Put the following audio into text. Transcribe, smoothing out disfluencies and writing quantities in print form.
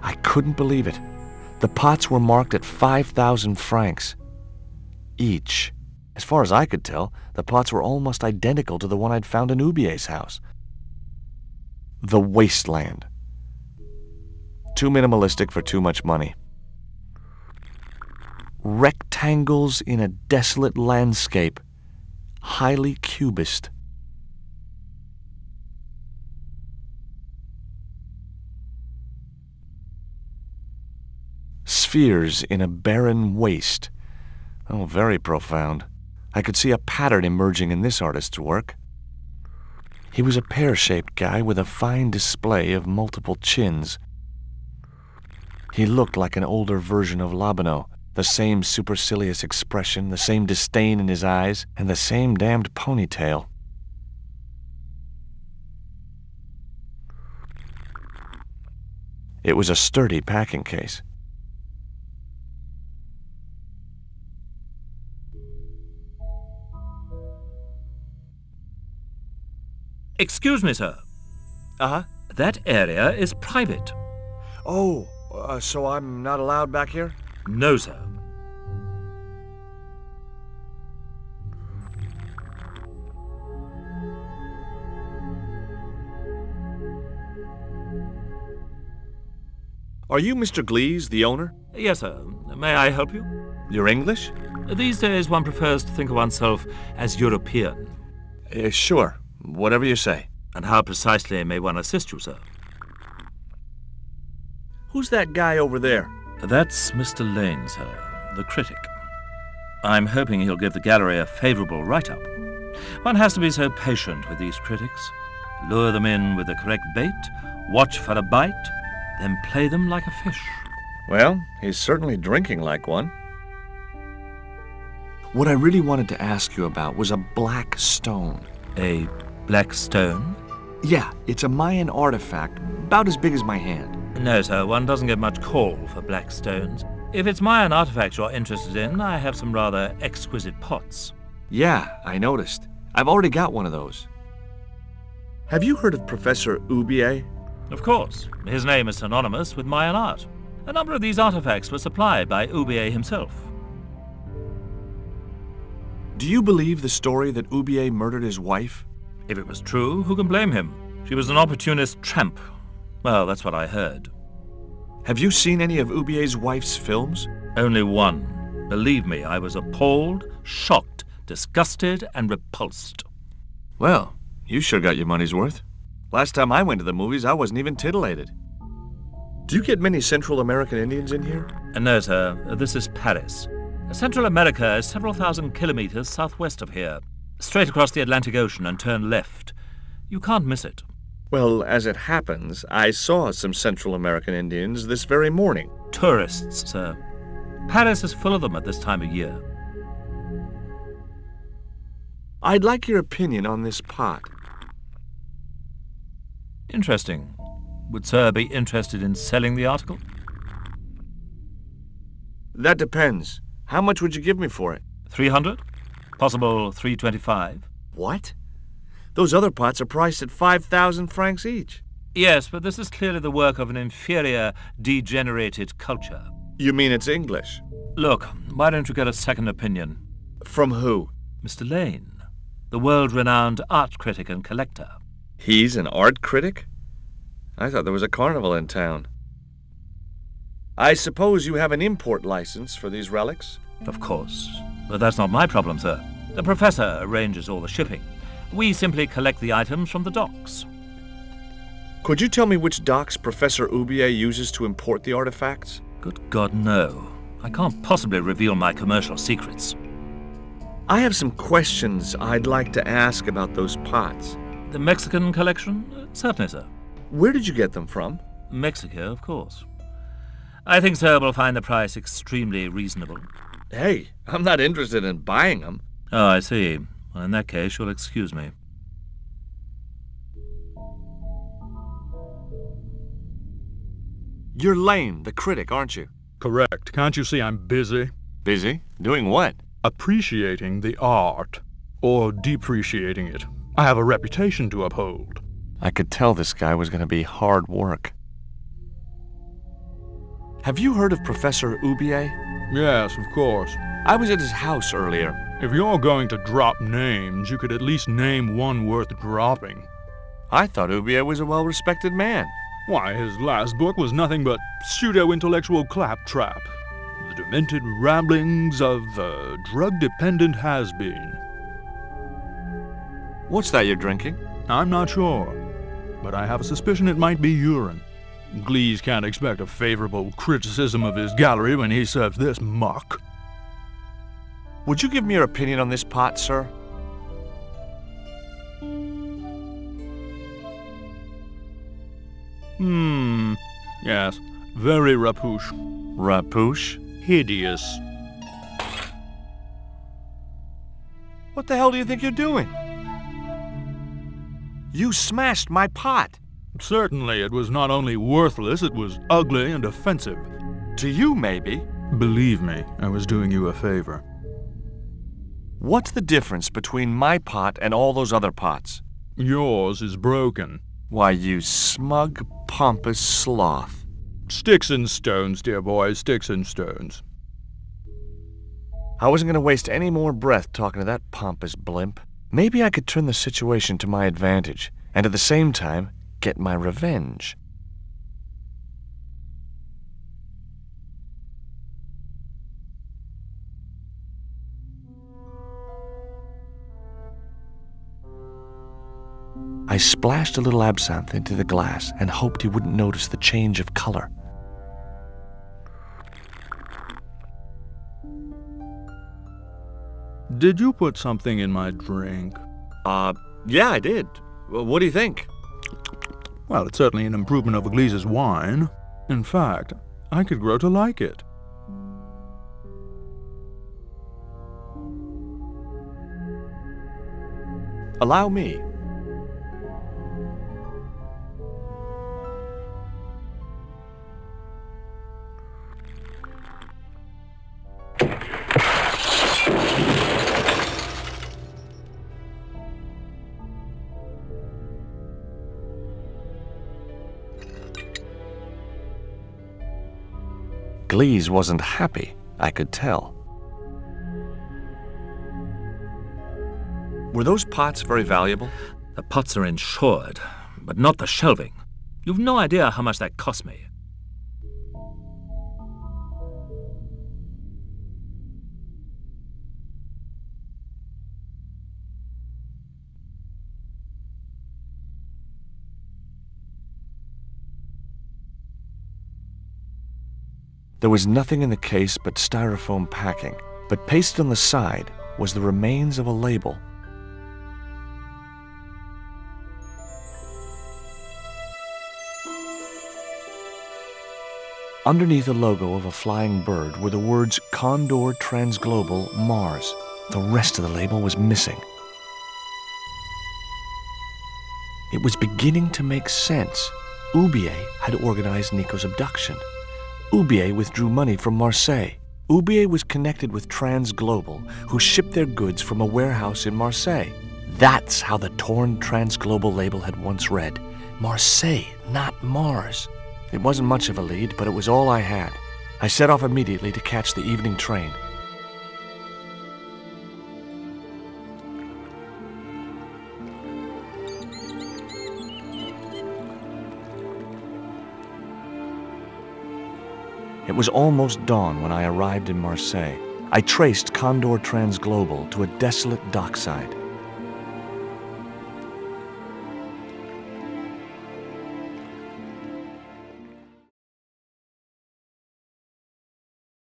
I couldn't believe it. The pots were marked at 5,000 francs each. As far as I could tell, the pots were almost identical to the one I'd found in Hubier's house. The wasteland. Too minimalistic for too much money. Rectangles in a desolate landscape. Highly cubist. Spheres in a barren waste. Oh, very profound. I could see a pattern emerging in this artist's work. He was a pear-shaped guy with a fine display of multiple chins. He looked like an older version of Labano, the same supercilious expression, the same disdain in his eyes, and the same damned ponytail. It was a sturdy packing case. Excuse me, sir. Uh-huh. That area is private. Oh, so I'm not allowed back here? No, sir. Are you Mr. Glease, the owner? Yes, sir. May I help you? You're English? These days one prefers to think of oneself as European. Sure. Whatever you say. And how precisely may one assist you, sir? Who's that guy over there? That's Mr. Lane, sir, the critic. I'm hoping he'll give the gallery a favourable write-up. One has to be so patient with these critics. Lure them in with the correct bait, watch for a bite, then play them like a fish. Well, he's certainly drinking like one. What I really wanted to ask you about was a black stone. A black stone? Yeah, it's a Mayan artifact, about as big as my hand. No, sir, one doesn't get much call for black stones. If it's Mayan artifacts you're interested in, I have some rather exquisite pots. Yeah, I noticed. I've already got one of those. Have you heard of Professor Hubier? Of course. His name is synonymous with Mayan art. A number of these artifacts were supplied by Hubier himself. Do you believe the story that Hubier murdered his wife? If it was true, who can blame him? She was an opportunist tramp. Well, that's what I heard. Have you seen any of Hubier's wife's films? Only one. Believe me, I was appalled, shocked, disgusted, and repulsed. Well, you sure got your money's worth. Last time I went to the movies, I wasn't even titillated. Do you get many Central American Indians in here? No, sir. This is Paris. Central America is several thousand kilometers southwest of here. Straight across the Atlantic Ocean and turn left. You can't miss it. Well, as it happens, I saw some Central American Indians this very morning. Tourists, sir. Paris is full of them at this time of year. I'd like your opinion on this pot. Interesting. Would sir be interested in selling the article? That depends. How much would you give me for it? 300? Possible 325? What? Those other pots are priced at 5,000 francs each. Yes, but this is clearly the work of an inferior, degenerated culture. You mean it's English? Look, why don't you get a second opinion? From who? Mr. Lane, the world-renowned art critic and collector. He's an art critic? I thought there was a carnival in town. I suppose you have an import license for these relics? Of course. But that's not my problem, sir. The professor arranges all the shipping. We simply collect the items from the docks. Could you tell me which docks Professor Hubier uses to import the artifacts? Good God, no. I can't possibly reveal my commercial secrets. I have some questions I'd like to ask about those pots. The Mexican collection? Certainly, sir. Where did you get them from? Mexico, of course. I think sir will find the price extremely reasonable. Hey, I'm not interested in buying them. Oh, I see. Well, in that case, you'll excuse me. You're Lane, the critic, aren't you? Correct. Can't you see I'm busy? Busy? Doing what? Appreciating the art. Or depreciating it. I have a reputation to uphold. I could tell this guy was going to be hard work. Have you heard of Professor Oubier? Yes, of course. I was at his house earlier. If you're going to drop names, you could at least name one worth dropping. I thought Oubier was a well-respected man. Why, his last book was nothing but pseudo-intellectual claptrap. The demented ramblings of a drug-dependent has-been. What's that you're drinking? I'm not sure, but I have a suspicion it might be urine. Glease can't expect a favorable criticism of his gallery when he serves this muck. Would you give me your opinion on this pot, sir? Yes, very rapouche. Rapouche? Hideous. What the hell do you think you're doing? You smashed my pot. Certainly, it was not only worthless, it was ugly and offensive. To you, maybe. Believe me, I was doing you a favor. What's the difference between my pot and all those other pots? Yours is broken. Why, you smug, pompous sloth. Sticks and stones, dear boy, sticks and stones. I wasn't going to waste any more breath talking to that pompous blimp. Maybe I could turn the situation to my advantage, and at the same time, get my revenge. I splashed a little absinthe into the glass and hoped he wouldn't notice the change of color. Did you put something in my drink? Yeah, I did. What do you think? Well, it's certainly an improvement over Glease's wine. In fact, I could grow to like it. Allow me. Glease wasn't happy, I could tell. Were those pots very valuable? The pots are insured, but not the shelving. You've no idea how much that cost me. There was nothing in the case but styrofoam packing, but pasted on the side was the remains of a label. Underneath the logo of a flying bird were the words Condor Transglobal Mars. The rest of the label was missing. It was beginning to make sense. Oubier had organized Nico's abduction. Oubier withdrew money from Marseille. Oubier was connected with Transglobal, who shipped their goods from a warehouse in Marseille. That's how the torn Transglobal label had once read. Marseille, not Mars. It wasn't much of a lead, but it was all I had. I set off immediately to catch the evening train. It was almost dawn when I arrived in Marseille. I traced Condor Transglobal to a desolate dockside.